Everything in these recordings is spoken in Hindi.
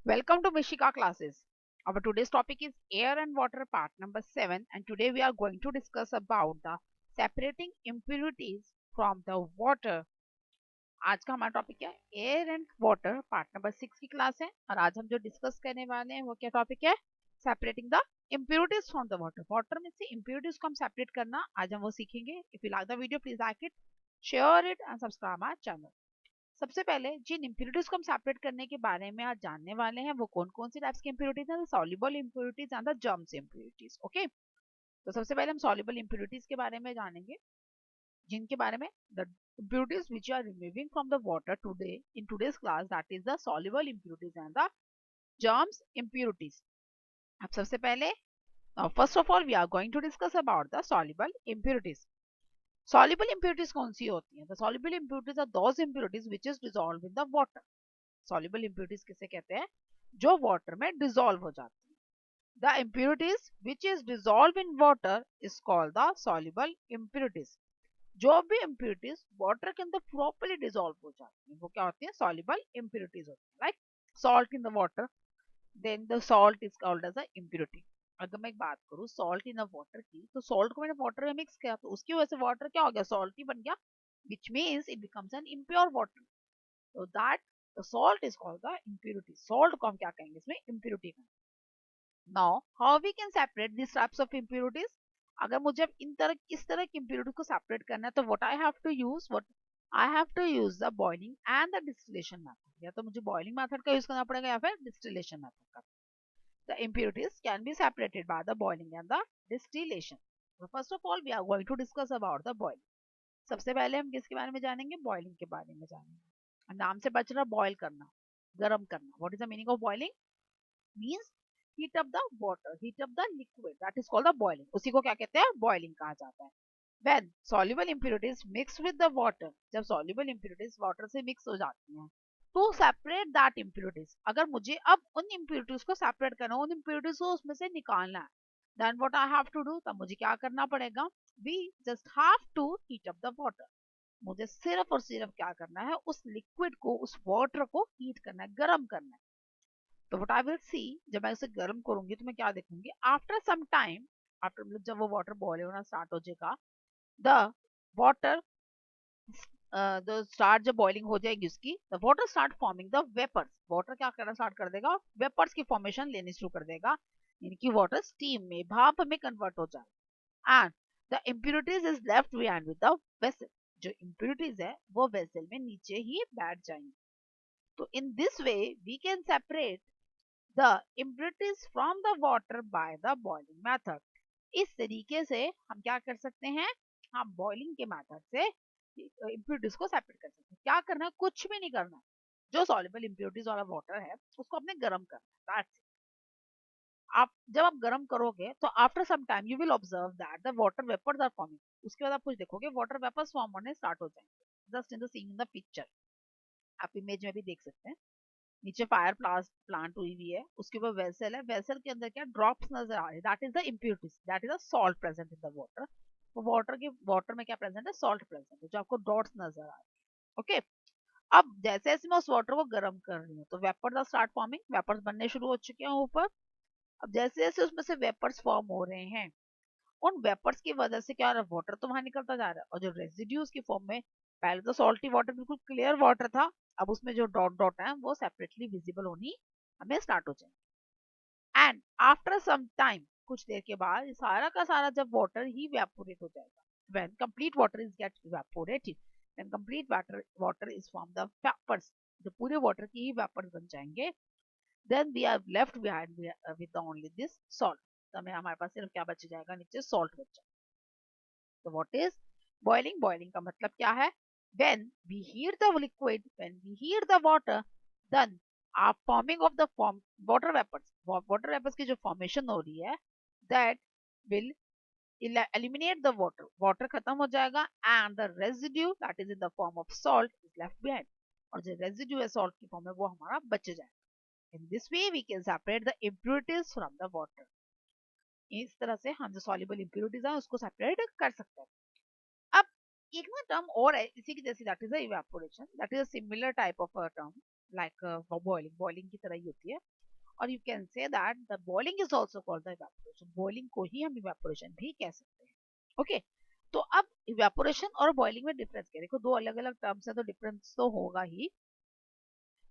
Welcome to Mishika classes. Our today's topic is air and water part number 7 and today we are going to discuss about the separating impurities from the water. आज का हमारा टॉपिक क्या है air and water part number 6 की क्लास है और आज हम जो डिस्कस करने वाले हैं वो क्या टॉपिक है separating the impurities from the water water में से impurities को हम सेपरेट करना आज हम वो सीखेंगे if you like the video please like it share it and subscribe my channel सबसे पहले जिन इम्प्योरिटीज को हम सेपरेट करने के बारे में आज जानने वाले हैं वो कौन कौन सी टाइप्स की इम्प्योरिटीज हैं soluble impurities and the germs impurities okay तो सबसे पहले हम सॉल्युबल इम्प्योरिटीज के बारे में जानेंगे जिनके बारे में the impurities which you are removing from the water today in today's class that is the soluble impurities and the germs impurities अब सबसे पहले first of all we are going to discuss about the soluble impurities soluble impurities कौन सी होती हैं the soluble impurities are those impurities which is dissolved in the water soluble impurities किसे कहते हैं जो water में dissolve हो जाती है the impurities which is dissolved in water is called the soluble impurities जो भी impurities water के अंदर properly dissolve हो जाती हैं वो क्या होती है soluble impurities होती है like salt in the water then the salt is called as a impurity अगर मैं एक बात करूँ salt in the water की तो salt को मैंने water में mix किया तो उसकी वजह से water क्या हो गया salty बन गया which means it becomes an impure water so that the salt is called the impurity salt को हम क्या कहेंगे इसमें impurity कहेंगे now how we can separate these types of impurities अगर मुझे इस तरह की impurities को separate करना है तो what I have to use what I have to use the boiling and the distillation method या तो मुझे boiling method का यूज करना पड़ेगा या फिर distillation method का the impurities can be separated by the boiling and the distillation so first of all we are going to discuss about the boiling सबसे पहले हम किसके बारे में जानेंगे बॉइलिंग के बारे में जानेंगे नाम से बच रहा बॉयल करना गर्म करना what is the meaning of boiling means heat up the water heat up the liquid that is called the boiling उसी को क्या कहते हैं बॉइलिंग कहा जाता है when soluble impurities mix with the water जब soluble impurities water से mix हो जाती हैं to separate that impurities अगर मुझे अब उन impurities को separate करना उन impurities को उसमें से निकालना है then what I have to do तब मुझे क्या करना पड़ेगा we just have to heat up the water मुझे सिर्फ और सिर्फ क्या करना है उस लिक्विड को उस वाटर को हीट करना है गर्म करना है तो व्हाट आई विल सी जब मैं उसे गर्म करूंगी तो मैं क्या देखूंगी आफ्टर सम टाइम आफ्टर मतलब जब वो वाटर बॉयल होना स्टार्ट हो जाएगा द वाटर द स्टार्ट जब बॉइलिंग हो जाएगी उसकी the water start forming the vapours water क्या करना स्टार्ट कर देगा वेपर्स की फॉर्मेशन लेनी शुरू कर देगा यानी कि वाटर स्टीम में भाप में कन्वर्ट हो जाएगा and the impurities is left behind with the vessel जो इम्प्यूरिटीज है वो वेसल में नीचे ही बैठ जाएंगी तो in this way we can separate the impurities from the water by the boiling method इस तरीके से हम क्या कर सकते हैं हम बॉइलिंग के मेथड से impurities को सेपरेट कर सकते हैं क्या करना है कुछ भी नहीं करना जो soluble impurities वाला वाटर है उसको अपने गर्म करना है आप जब आप गर्म करोगे तो after some time you will observe that the water vapours are forming उसके बाद आप कुछ देखोगे वाटर वेपर्स फॉर्म होने स्टार्ट हो जाएंगे just in the seeing in the picture आप इमेज में भी देख सकते हैं नीचे फायर प्लांट हुई हुई है उसके ऊपर वेसल है वेसल के अंदर क्या ड्रॉप्स नजर आ रहे हैं that is the impurities that is a salt present in the water वो वाटर में क्या प्रेजेंट है सॉल्ट प्रेजेंट है जो आपको डॉट्स नजर आ रहे हैं ओके अब जैसे जैसे मैं उस वाटर को गर्म कर रही हूँ तो vapours are start forming vapours बनने शुरू हो चुके हैं ऊपर अब जैसे जैसे उसमें से वेपर्स फॉर्म हो रहे हैं उन वेपर्स की वजह से क्या हो रहा है वाटर तो वहां निकलता जा रहा है और जो रेजिड्यूज की फॉर्म में पहले तो सॉल्टी वाटर बिल्कुल क्लियर वाटर था अब उसमें जो डॉट डॉट है वो सेपरेटली विजिबल होनी हमें स्टार्ट हो जाएंगे एंड आफ्टर सम टाइम कुछ देर के बाद सारा का सारा जब वाटर ही वेपोरेट हो जाएगा when complete water is get evaporated when complete water is from the vapors जो पूरे वाटर की ही वेपर्स बन जाएंगे then we are left behind with the only this salt तो हमें हमारे पास सिर्फ क्या बच जाएगा नीचे सॉल्ट बच जाएगा तो what is boiling boiling का मतलब क्या है when we heat the liquid when we heat the water then forming of the water vapors की जो formation हो रही है that will eliminate the water खत्म हो जाएगा and the residue that is in the form of salt is left behind और जो residue है salt की form में वो हमारा बच जाएगा in this way we can separate the impurities from the water इस तरह से हम जो soluble impurities है उसको separate कर सकते हैं अब एक ना टर्म और है इसी की जैसी that is evaporation that is a similar type of term like boiling की तरह ही होती है. और you can say that the boiling is also called the evaporation. Boiling को ही हम इवेपोरेशन भी कह सकते हैं. ओके, तो अब इवेपोरेशन और बॉइलिंग में डिफरेंस क्या है? देखो, दो अलग अलग टर्म्स है तो डिफरेंस तो होगा ही.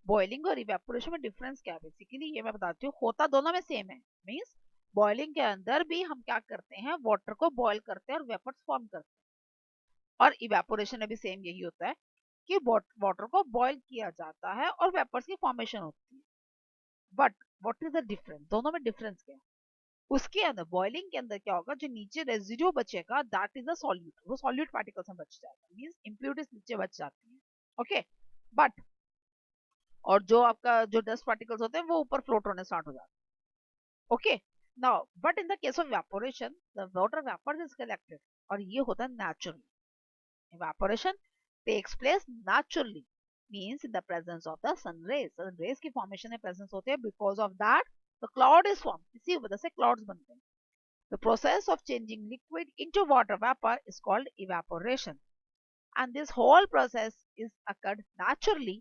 बॉइलिंग और इवेपोरेशन में डिफरेंस क्या है बेसिकली, ये मैं बताती हूँ. होता दोनों में सेम है. मींस बॉइलिंग के अंदर भी हम क्या करते हैं, वाटर को बॉईल करते हैं और वेपर्स फॉर्म करते हैं. और इवेपोरेशन में भी सेम यही होता है कि वाटर को बॉईल किया जाता है और वेपर्स की फॉर्मेशन होती है. But what is the difference, दोनों में डिफरेंस क्या है? उसके अंदर बॉइलिंग के अंदर क्या होगा, जो नीचे रेजिड्यू बचेगा दैट इज अ सॉल्यूट. वो सॉल्यूट पार्टिकल्स में बच जाएगा. मींस इंप्योरिटीज नीचे बच जाती हैं. ओके, बट और जो आपका जो डस्ट पार्टिकल्स होते हैं वो ऊपर फ्लोट होने स्टार्ट हो जाते हैं. Okay, now but in the case of evaporation the water vapours is collected. और ये होता है naturally. Evaporation takes place naturally, means in the presence of the sun rays. Sun rays की फॉर्मेशन में प्रेजेंस होते हैं. Because of that the cloud is form. इसी वजह से क्लाउड्स बनते हैं. The process of changing liquid into water vapor is called evaporation, and this whole process is occurred naturally,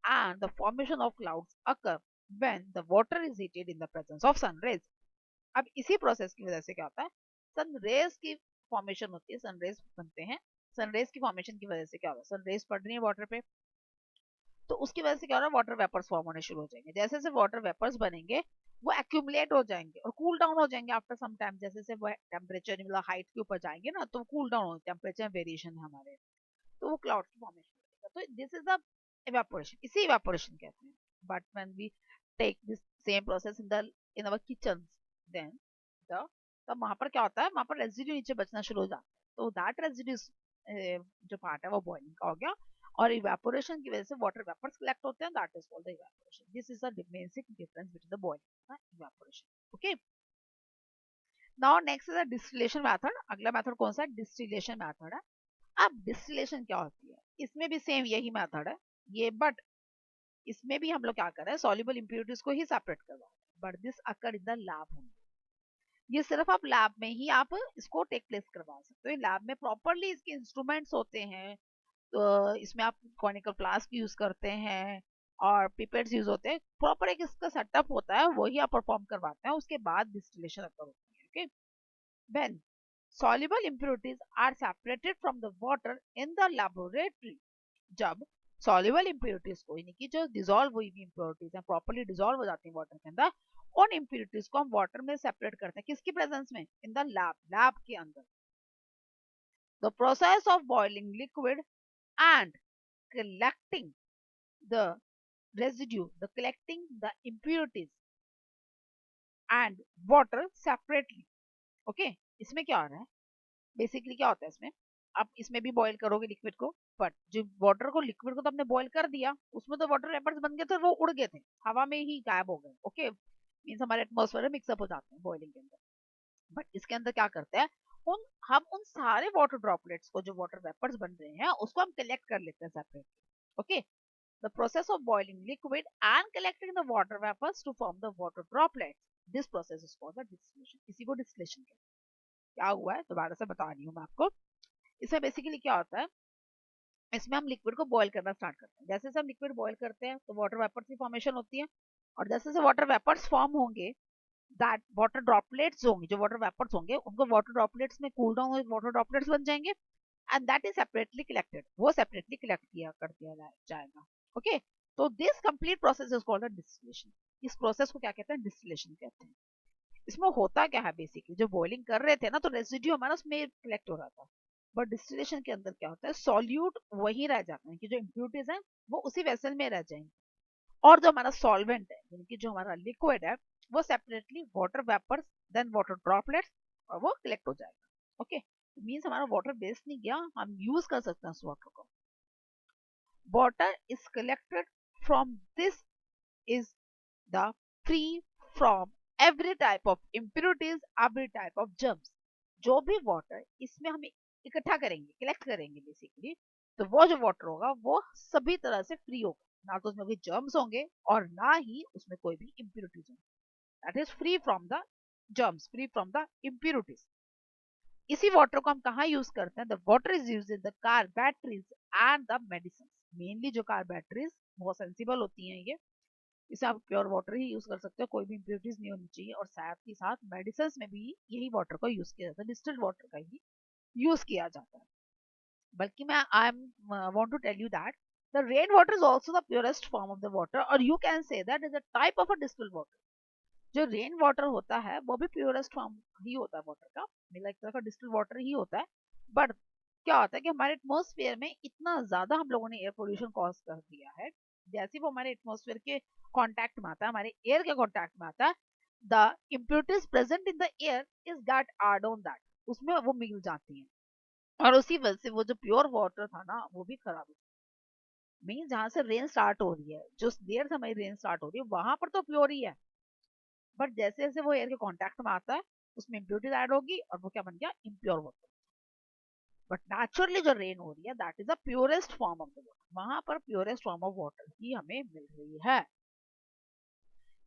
and the formation of clouds occur when the water is heated in the presence of sun rays. अब इसी प्रोसेस की वजह से क्या होता है, सन रेज की फॉर्मेशन होती है, सन रेज बनते हैं. सन रेज की फॉर्मेशन की वजह से क्या होता है, सन रेज पड़ रही है वाटर पे, तो उसकी वजह से क्या हो रहा है, वाटर वेपर्स फॉर्म होने शुरू हो जाएंगे. जैसे जैसे वाटर वेपर्स बनेंगे वो एक्यूमुलेट हो जाएंगे और कूल डाउन हो जाएंगे आफ्टर सम टाइम. जैसे जैसे वो टेम्परेचर मतलब हाइट के ऊपर जाएंगे ना, तो कूल डाउन हो, टेम्परेचर वेरिएशन है हमारे, तो वो क्लाउड की फॉर्मेशन होगा. तो दिस इज द इवेपोरेशन, इसी इवेपोरेशन कहते हैं. But when we take this same process in our kitchen, then the तब वहां पर क्या होता है, वहां पर रेजिड्यू नीचे बचना शुरू हो जाता है. तो दैट रेजिड्यू जो पार्ट है वो बॉइलिंग का हो गया. और इवेपोरेशन की वजह से वाटर वेपर्स कलेक्ट होते हैं. That is called the evaporation. This is the basic difference between the boiling and evaporation. Okay, now next is the distillation method. अगला मेथड कौन सा है, डिस्टिलेशन मेथड है. अब डिस्टिलेशन क्या होती है, इसमें भी सेम यही मेथड है ये, बट इसमें भी हम लोग क्या कर रहे हैं, सॉल्युबल इंप्योरिटीज को ही सेपरेट करवा रहे हैं. But this occur in the lab होंगे. ये सिर्फ आप लैब में ही आप इसको टेक प्लेस करवा सकते हो. लैब में प्रॉपरली इसके इंस्ट्रूमेंट्स होते हैं. तो इसमें आप कॉनिकल फ्लास्क यूज करते हैं और पिपेट्स यूज होते हैं. प्रॉपर एक इसका सेटअप होता है, वही आप परफॉर्म करवाते हैं. उसके बाद डिस्टिलेशन अकर होती है. Okay, when soluble impurities are separated from the water in the laboratory. जब soluble impurities को, यानी कि जो डिजोल्व हुई हुई impurities हैं, प्रॉपरली डिजोल्व हो जाती हैं वाटर के अंदर, उन impurities को हम वाटर में सेपरेट करते हैं. किसकी प्रेजेंस में, इन द लैब, लैब के अंदर. The process of boiling liquid and collecting the residue, the collecting the impurities and water separately. Okay, इसमें क्या हो रहा है, बेसिकली क्या होता है इसमें, आप इसमें भी बॉईल करोगे लिक्विड को, बट जो वाटर को, लिक्विड को तो आपने बॉईल कर दिया, उसमें तो वाटर वेपर्स बन गए थे, वो उड़ गए थे, हवा में ही गायब हो गए. ओके, मींस हमारे एटमॉस्फेयर में मिक्सअप हो जाते हैं बॉइलिंग के अंदर. बट इसके अंदर क्या करते हैं, हम उन सारे वाटर ड्रॉपलेट्स को, जो वाटर वेपर्स बन रहे हैं, उसको हम कलेक्ट कर लेते हैं separate. Okay, the process of boiling liquid and collecting the water vapours to form the water droplets, this process is called the distillation. इसी को डिस्टिलेशन कहते हैं. क्या हुआ है दोबारा से बता रही हूँ मैं आपको. इसमें बेसिकली क्या होता है, इसमें हम लिक्विड को बॉईल करना स्टार्ट करते हैं. जैसे जैसे हम लिक्विड बॉईल करते हैं तो वाटर वेपर्स की फॉर्मेशन होती है. और जैसे जैसे वाटर वेपर्स फॉर्म होंगे, दैट वाटर ड्रॉपलेट्स होंगे, जो वाटर वेपर्स होंगे उनको वाटर ड्रॉपलेट्स में कूल डाउन हुए वाटर ड्रॉपलेट्स बन जाएंगे. And that is separately collected, वो सेपरेटली कलेक्ट किया कर दिया जाएगा. ओके, तो this complete process is called the distillation. इस प्रोसेस को क्या कहते हैं, डिस्टिलेशन कहते हैं. इसमें होता क्या है, बेसिकली जो बॉइलिंग कर रहे थे ना, तो रेसिड्यू हमारा उसमें कलेक्ट हो रहा था. बट डिस्टिलेशन के अंदर क्या होता है, सॉल्यूट वही रह जाते हैं, कि जो इम्प्यूरिटीज हैं वो उसी वेसल में रह जाएंगे. और जो हमारा सॉल्वेंट है, यानी कि जो हमारा लिक्विड है, वो separately water vapours, then water droplets, और वो कलेक्ट हो जाएगा. ओके, मीन्स हमारा वाटर वेस्ट नहीं गया, हम यूज कर सकते हैं उस वाटर को. Water is collected from this is the free from every type of impurities, every type of germs. जो भी वाटर इसमें हम इकट्ठा करेंगे, कलेक्ट करेंगे बेसिकली, तो वो जो वाटर होगा वो सभी तरह से फ्री होगा. ना तो उसमें कोई जर्म्स होंगे और ना ही उसमें कोई भी इम्प्यूरिटीज होंगे. That is free from the germs, free from the impurities. इसी वाटर को हम कहाँ यूज करते हैं, the water is use in the car batteries and the medicine. Mainly जो कार बैटरीज बहुत सेंसिबल होती हैं ये, इसे आप प्योर वाटर ही यूज कर सकते हो, कोई भी इम्प्योरिटीज नहीं होनी चाहिए। और साथ ही साथ मेडिसिन में भी यही वाटर को यूज किया जाता है, डिस्टिल्ड वाटर का ही यूज किया जाता है। बल्कि मैं I am want to tell you that the rain water is also the purest form of the water, और you can say that is a type of a distilled water. जो रेन वाटर होता है वो भी प्योरेस्ट फॉर्म ही होता है वाटर का, मतलब एक तरह का डिस्टिल्ड वाटर ही होता है। बट क्या होता है कि हमारे एटमॉस्फेयर में इतना ज्यादा हम लोगों ने एयर पोल्यूशन कॉज कर दिया है, जैसे वो हमारे एटमॉस्फेयर के कांटेक्ट में आता है, हमारे एयर के कांटेक्ट में आता है, the impurities present in the air is get add on that, उसमें वो मिल जाती हैं, और उसी वजह से वो जो प्योर वाटर था ना वो भी खराब हो। मीन जहां से रेन स्टार्ट हो रही है, जो देर से हमारी रेन स्टार्ट हो रही है, वहां पर तो प्योर ही है, बट जैसे जैसे वो एयर के कांटेक्ट में आता है उसमें इम्प्योरिटीज ऐड होगी और वो क्या बन गया, इम्प्योर वाटर। बट नेचुरली जो रेन हो रही है that is the purest form of the water, वहां पर प्योरेस्ट फॉर्म ऑफ वाटर ही हमें मिल रही है।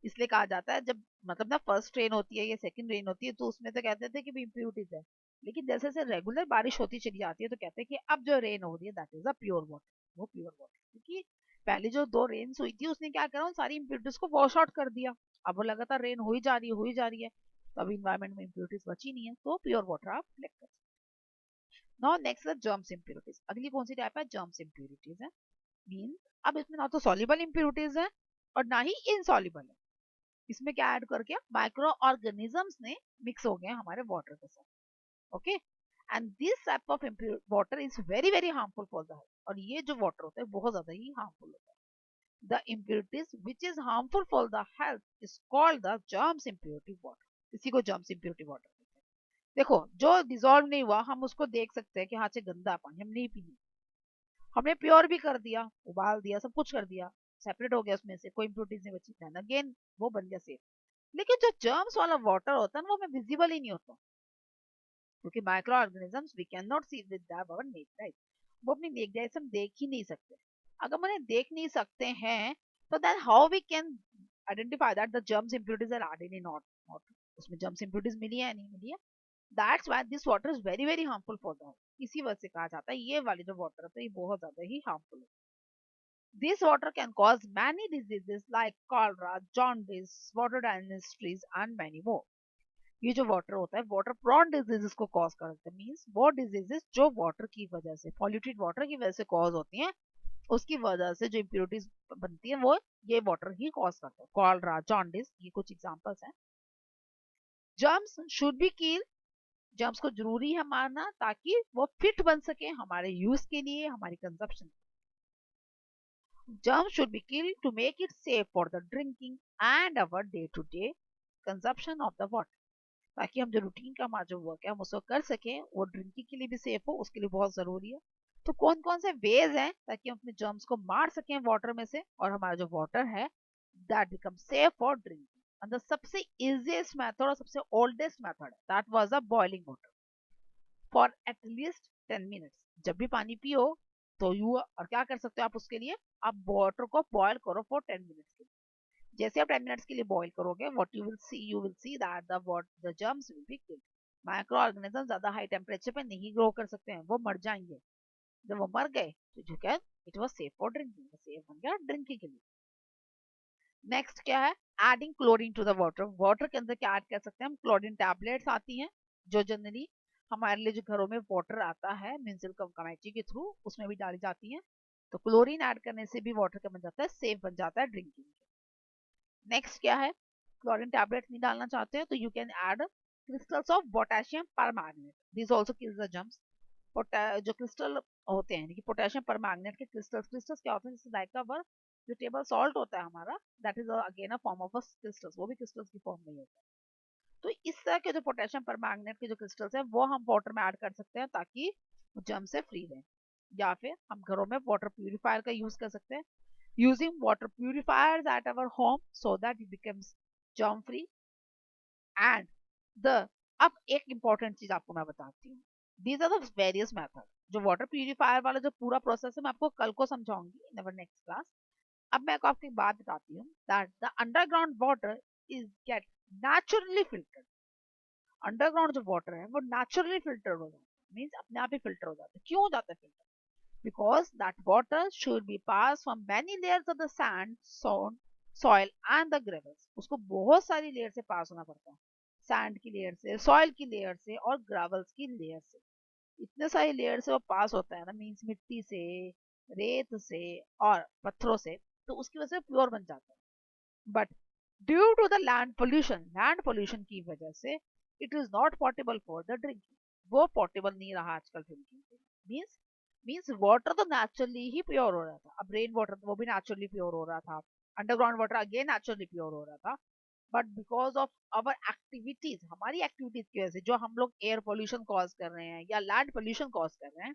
इसलिए कहा जाता है जब मतलब ना फर्स्ट रेन होती है या सेकंड रेन होती है तो उसमें तो कहते थे कि भी इम्प्योरिटीज है, लेकिन जैसे जैसे रेगुलर बारिश होती चली जाती है तो कहते हैं कि अब जो रेन हो रही है that is a pure water, वो प्योर वाटर। क्योंकि पहले जो दो रेन्स हुई थी उसने क्या करा, उन सारी इम्प्योरिटीज को वॉश आउट कर दिया। अब वो लगातार रेन हो ही जा रही है, हो ही जा रही है, तो अभी इन्वायरमेंट में इम्प्योरिटीज बची नहीं है, तो प्योर वाटर आप कलेक्ट कर सकते। नाउ नेक्स्ट है जर्म्स इम्प्योरिटीज। अगली कौन सी टाइप है, जर्म्स इम्प्योरिटीज है। मीन अब इसमें ना तो सॉल्युबल इम्प्योरिटीज है और ना ही इनसॉल्युबल है, इसमें क्या ऐड करके माइक्रो ऑर्गेनिजम्स ने मिक्स हो गए हमारे वाटर के साथ। Okay, and this type of water is very very harmful for the health, और ये जो वाटर होता है बहुत ज्यादा ही हार्मफुल होता है। The impurities which is harmful for the health is called the germs impurity water, इसी को जर्म्स इम्प्योरिटी वाटर कहते हैं। देखो जो डिजोल्व नहीं हुआ हम उसको देख सकते हैं कि हाँ से गंदा पानी हम नहीं पीने, हमने प्योर भी कर दिया, उबाल दिया, सब कुछ कर दिया, सेपरेट हो गया, उसमें से कोई इम्प्योरिटीज नहीं बची, देन अगेन वो बन गया सेफ। लेकिन जो जर्म्स वाला वाटर होता है ना वो हमें विजिबल ही नहीं होता, क्योंकि micro organisms we can not see with our naked right, वो अपनी नेक्ड आई से हम देख ही नहीं सकते। अगर हम उन्हें देख नहीं सकते हैं तो then how we can identify that the germs impurities are added in not, उसमें जर्म्स इंप्योरिटीज मिली है नहीं मिली है। That's why this water is very very harmful for the health. इसी वजह से कहा जाता है ये वाली जो वाटर है ये बहुत ज्यादा ही हार्मफुल है। This water can cause many diseases like cholera, jaundice, water dysentries and many more. ये जो वाटर होता है वाटर प्रॉन डिजीजेस को कॉज करते हैं, मींस वो डिजीजेस जो वाटर की वजह से, पॉल्यूटेड वाटर की वजह से कॉज होती हैं, उसकी वजह से जो इम्प्योरिटीज बनती है वो ये वाटर ही कॉज करता है। कॉलरा, जॉन्डिस, ये कुछ एग्जांपल्स हैं। Germs should be kill, germs को जरूरी है मारना ताकि वो फिट बन सके हमारे यूज के लिए, हमारी consumption. Germs should be killed to make it safe for the drinking and our day-to-day consumption of the water, ताकि हम जो रूटीन का हमारा जो वर्क है हम उसको कर सकें, वो ड्रिंकिंग के लिए भी सेफ हो, उसके लिए बहुत जरूरी है। तो कौन कौन से वेज हैं ताकि हम अपने जर्म्स को मार सकें वाटर में से, और हमारा जो वाटर है that become safe for drinking. And the सबसे इजीएस्ट मेथड और सबसे ओल्डेस्ट मेथड है that was the boiling water for at least 10 minutes. जब भी पानी पियो तो यू और क्या कर सकते हो आप उसके लिए, आप वाटर को बॉयल करो फॉर 10 मिनट्स के लिए। जैसे आप 10 मिनट्स के लिए बॉयल करोगे what you will see that the germs will be killed. Micro organism ज्यादा हाई टेम्परेचर पे नहीं ग्रो कर सकते हैं, वो मर जाएंगे। जब वो मर गए तो जो क्या, it was safe for drinking, safe बन गया ड्रिंकिंग के लिए। नेक्स्ट क्या है, adding chlorine to the water. Water के अंदर क्या ऐड कर सकते हैं हम, क्लोरीन टैबलेट्स आती हैं जो जनरली हमारे लिए जो घरों में वाटर आता है म्यूनिसिपल कमेटी के थ्रू उसमें भी डाली जाती हैं। तो क्लोरीन ऐड करने से भी वाटर क्या बन जाता है, सेफ बन जाता है ड्रिंकिंग। नेक्स्ट क्या है, क्लोरीन टैबलेट्स नहीं डालना चाहते हैं तो you can add crystals of potassium permanganate, this also kills the germs. जो क्रिस्टल होते हैं कि पोटेशियम परमैंगनेट के क्रिस्टल्स, क्रिस्टल्स क्या होते हैं, जैसे लाइक का जो टेबल सॉल्ट होता है हमारा, that is again a form of a crystals, वो भी क्रिस्टल्स की फॉर्म में ही होता है। तो इस तरह के जो पोटेशियम परमैंगनेट के जो क्रिस्टल्स हैं वो हम वाटर में ऐड कर सकते हैं ताकि जर्म से फ्री रहें। या फिर हम घरों में वाटर प्यूरिफायर का यूज कर सकते हैं, using water purifiers at our home so that it becomes germ free. And the अब एक इंपॉर्टेंट चीज आपको मैं बताती हूँ, these are the various method. जो वाटर प्यूरिफायर वाला जो पूरा प्रोसेस है मैं आपको कल को समझाऊंगी इन अवर नेक्स्ट क्लास। अब मैं आपको एक बात बताती हूँ that the underground water is get naturally filtered. Underground जो वाटर है वो नेचुरली फिल्टर हो जाता है, मीन्स अपने आप ही फिल्टर हो जाता है। क्यों हो जाता है filter, because that water should be passed from many layers of the sand, soil and the gravels. उसको बहुत सारी लेयर से पास होना पड़ता है, सैंड की लेयर से, सॉइल की लेयर से और ग्रावल्स की लेयर से. इतने सारी लेयर से वो पास होता है ना, मीन्स मिट्टी से, रेत से और पत्थरों से, तो उसकी वजह से प्योर बन जाता है. But due to the land pollution की वजह से it is not portable for the drinking. वो पोर्टेबल नहीं रहा आजकल ड्रिंकिंग के. मीन्स मीन्स वाटर तो नेचुरली ही प्योर हो रहा था. अब रेन वाटर वो भी नेचुरली प्योर हो रहा था, underground water again naturally pure हो रहा था. But because of our activities, हमारी एक्टिविटीज की वजह से, जो हम लोग एयर पोल्यूशन कॉज कर रहे हैं या लैंड पोल्यूशन कॉज कर रहे हैं,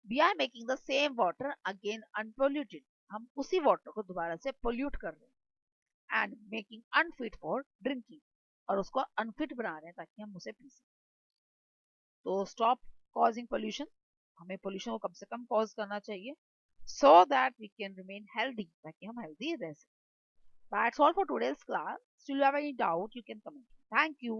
we are making the same water again unpolluted. हम उसी वाटर को दोबारा से पोल्यूट कर रहे हैं and making unfit for drinking, और उसको अनफिट बना रहे हैं ताकि हम उसे पी सकें. तो स्टॉप कॉजिंग पोल्यूशन. हमें पोल्यूशन को कम से कम कॉज करना चाहिए, so that we can remain healthy, ताकि हम हेल्दी रह सकें. That's all for today's class. Still you have any doubt, you can comment. Thank you.